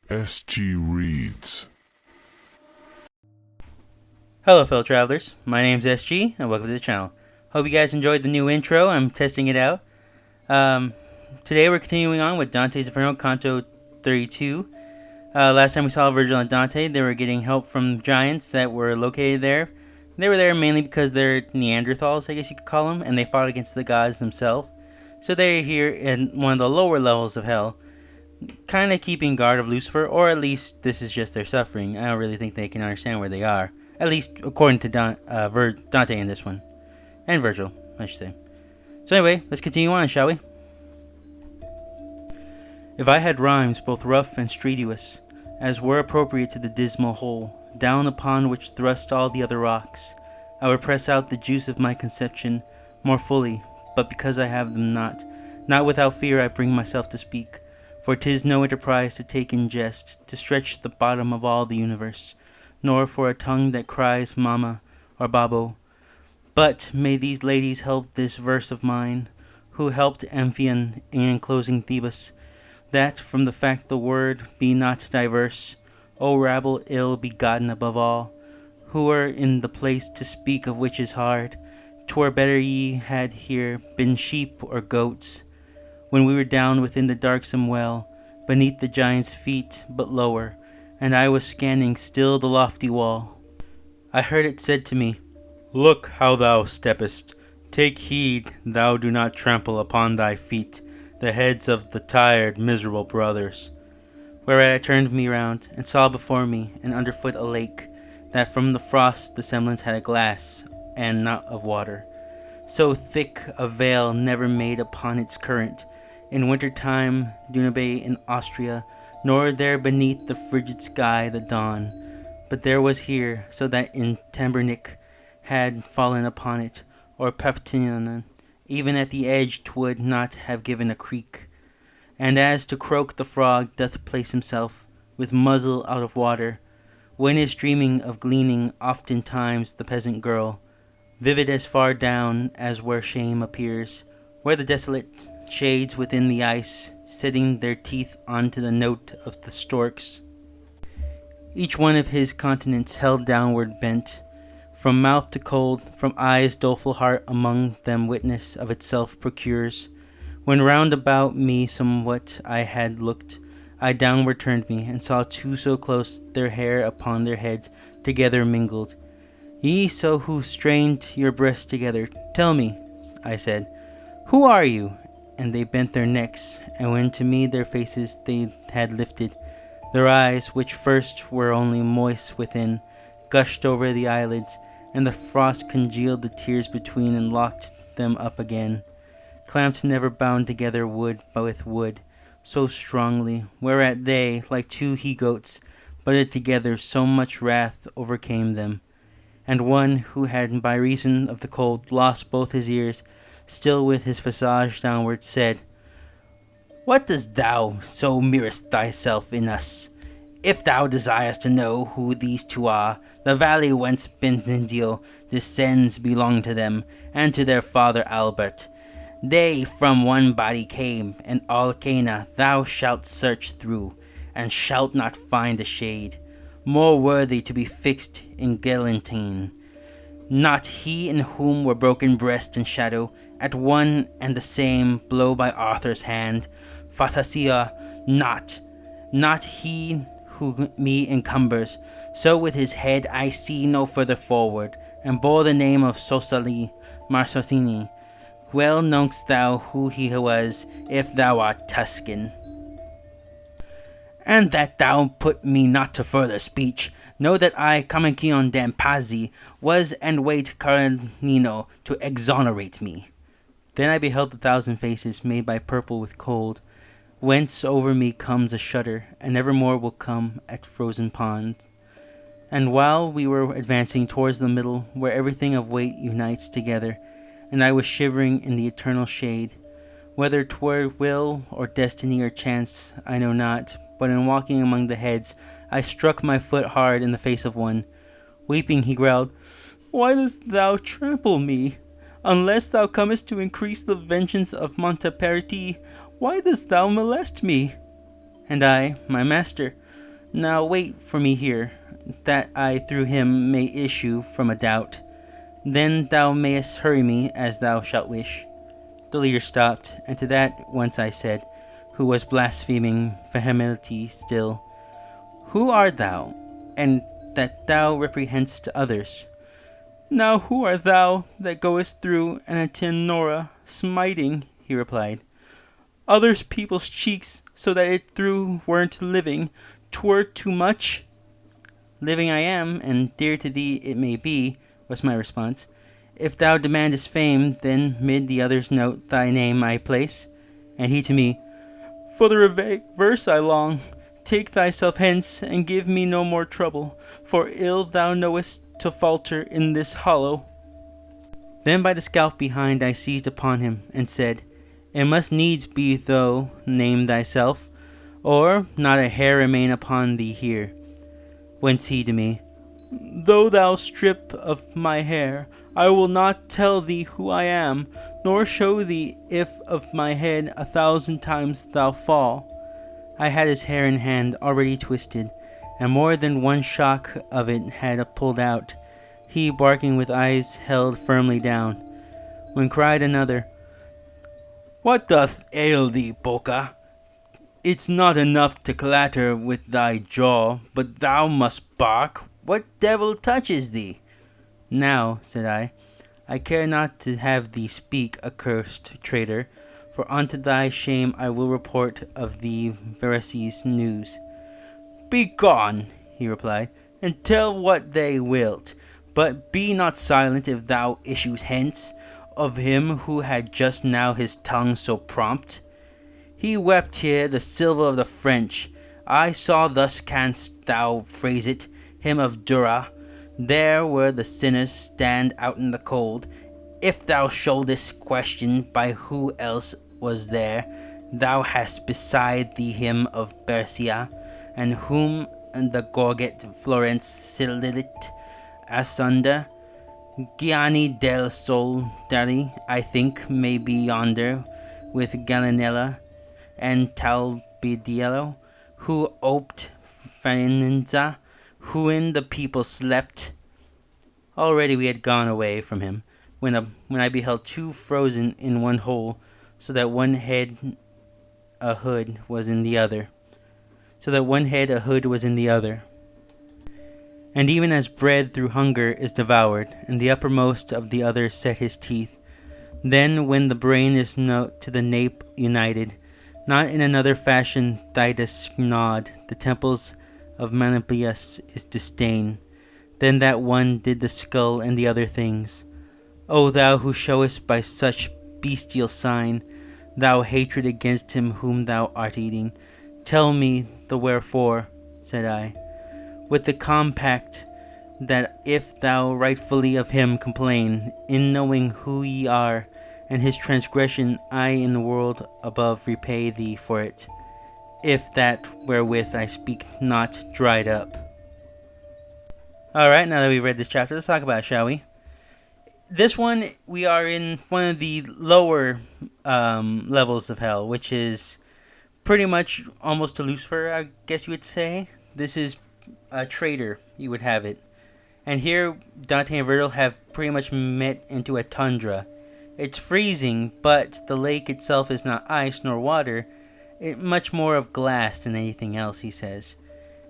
SG Reads. Hello fellow travelers, my name's SG and welcome to the channel. Hope you guys enjoyed the new intro. I'm testing it out. Today we're continuing on with Dante's Inferno, Canto 32. Last time we saw Virgil and Dante, they were getting help from giants that were located there. They were there mainly because they're Neanderthals, I guess you could call them, and they fought against the gods themselves. So they're here in one of the lower levels of hell, kind of keeping guard of Lucifer, or at least this is just their suffering. I don't really think they can understand where they are. At least according to Dante in this one. And Virgil, I should say. So anyway, let's continue on, shall we? If I had rhymes both rough and strenuous, as were appropriate to the dismal hole, down upon which thrust all the other rocks, I would press out the juice of my conception more fully, but because I have them not without fear I bring myself to speak, for 'tis no enterprise to take in jest, to stretch the bottom of all the universe, nor for a tongue that cries mama or babo. But may these ladies help this verse of mine, who helped Amphion in enclosing Thebes, that from the fact the word be not diverse, O rabble ill begotten above all, who are in the place to speak of which is hard, 'twere better ye had here been sheep or goats, when we were down within the darksome well, beneath the giant's feet, but lower, and I was scanning still the lofty wall. I heard it said to me, Look how thou steppest, take heed thou do not trample upon thy feet the heads of the tired, miserable brothers. Whereat I turned me round, and saw before me, and underfoot a lake, that from the frost the semblance had a glass, and not of water. So thick a veil never made upon its current, in winter time, Dunabe in Austria, nor there beneath the frigid sky the dawn, but there was here, so that in Tabernic had fallen upon it, or Paptinian, even at the edge 'twould not have given a creak. And as to croak the frog doth place himself, with muzzle out of water, when is dreaming of gleaning oftentimes the peasant girl, vivid as far down as where shame appears, where the desolate shades within the ice, setting their teeth onto the note of the storks. Each one of his countenance held downward bent, from mouth to cold, from eyes doleful heart among them witness of itself procures. When round about me somewhat I had looked, I downward turned me, and saw two so close, their hair upon their heads together mingled. Ye so who strained your breasts together, tell me, I said, who are you? And they bent their necks, and when to me their faces they had lifted, their eyes, which first were only moist within, gushed over the eyelids, and the frost congealed the tears between and locked them up again. Clamped never bound together wood with wood, so strongly, whereat they, like two he-goats, butted together, so much wrath overcame them. And one, who had by reason of the cold lost both his ears, still with his visage downward, said, What dost thou so mirrorest thyself in us? If thou desirest to know who these two are, the valley whence Benzindio descends belong to them, and to their father Albert. They from one body came, and all Cana thou shalt search through, and shalt not find a shade more worthy to be fixed in Galentine. Not he in whom were broken breast and shadow, at one and the same blow by Arthur's hand, Phantasia, not he who me encumbers, so with his head I see no further forward, and bore the name of Sosali Marsosini. Well know'st thou who he was, if thou art Tuscan. And that thou put me not to further speech, know that I, Camacion d'Ampazzi, was and wait Caranino to exonerate me. Then I beheld the thousand faces made by purple with cold, whence over me comes a shudder, and nevermore will come at frozen ponds. And while we were advancing towards the middle, where everything of weight unites together, and I was shivering in the eternal shade, whether 'twere will or destiny or chance, I know not, but in walking among the heads, I struck my foot hard in the face of one. Weeping, he growled, Why dost thou trample me? Unless thou comest to increase the vengeance of Monteperti, why dost thou molest me? And I, my master, Now wait for me here, that I through him may issue from a doubt. Then thou mayest hurry me as thou shalt wish. The leader stopped, and to that once I said, who was blaspheming vehemently still, Who art thou, and that thou reprehendst others? Now who art thou that goest through an Antenora smiting, he replied, others people's cheeks, so that it through weren't living, 'twere too much? Living I am, and dear to thee it may be, was my response. If thou demandest fame, then mid the others note thy name I place. And he to me, For the reverse I long. Take thyself hence, and give me no more trouble, for ill thou knowest to falter in this hollow. Then by the scalp behind I seized upon him, and said, It must needs be thou name thyself, or not a hair remain upon thee here. Whence he to me, Though thou strip of my hair, I will not tell thee who I am, nor show thee if of my head 1,000 times thou fall. I had his hair in hand already twisted, and more than one shock of it had pulled out, he barking with eyes held firmly down, when cried another, What doth ail thee, Boca? It's not enough to clatter with thy jaw, but thou must bark. What devil touches thee? Now, said I care not to have thee speak, accursed traitor, for unto thy shame I will report of thee Veracie's news. Begone, he replied, and tell what they wilt, but be not silent if thou issues hence, of him who had just now his tongue so prompt. He wept here the silver of the French. I saw thus canst thou phrase it, him of Dura. There where the sinners stand out in the cold. If thou shouldest question by who else was there, thou hast beside thee him of Bercia, and whom the Gorget Florence Sililit asunder. Gianni del Soldari, I think, may be yonder, with Gallinella and Talbidiello, who oped Faenza, who in the people slept. Already we had gone away from him, when I beheld two frozen in one hole, so that one head a hood was in the other. And even as bread through hunger is devoured, and the uppermost of the other set his teeth, then when the brain is to the nape united, not in another fashion thou dost gnawed, the temples of Manabius is disdain, then that one did the skull and the other things. O thou who showest by such bestial sign thou hatred against him whom thou art eating, tell me the wherefore, said I, with the compact that if thou rightfully of him complain, in knowing who ye are, and his transgression, I in the world above repay thee for it, if that wherewith I speak not dried up. Alright, now that we've read this chapter, let's talk about it, shall we? This one, we are in one of the lower levels of hell, which is pretty much almost to Lucifer, I guess you would say. This is a traitor, you would have it. And here, Dante and Virgil have pretty much met into a tundra. It's freezing, but the lake itself is not ice nor water. It's much more of glass than anything else, he says.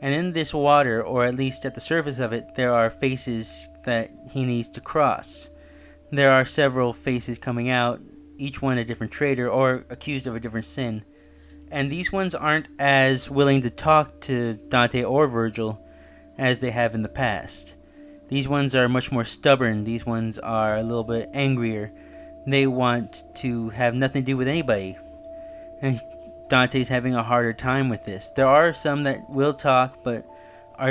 And in this water, or at least at the surface of it, there are faces that he needs to cross. There are several faces coming out, each one a different traitor or accused of a different sin. And these ones aren't as willing to talk to Dante or Virgil as they have in the past. These ones are much more stubborn. These ones are a little bit angrier. They want to have nothing to do with anybody. And Dante's having a harder time with this. There are some that will talk, but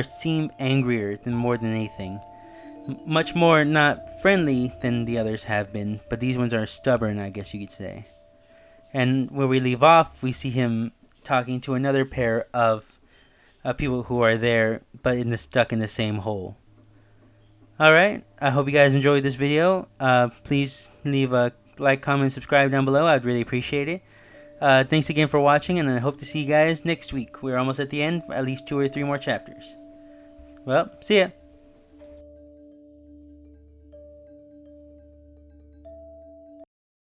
seem angrier than more than anything. Much more not friendly than the others have been, but these ones are stubborn, I guess you could say. And where we leave off, we see him talking to another pair of people who are there, but stuck in the same hole. Alright, I hope you guys enjoyed this video. Please leave a like, comment, subscribe down below. I'd really appreciate it. Thanks again for watching, and I hope to see you guys next week. We're almost at the end, at least 2 or 3 more chapters. Well, see ya.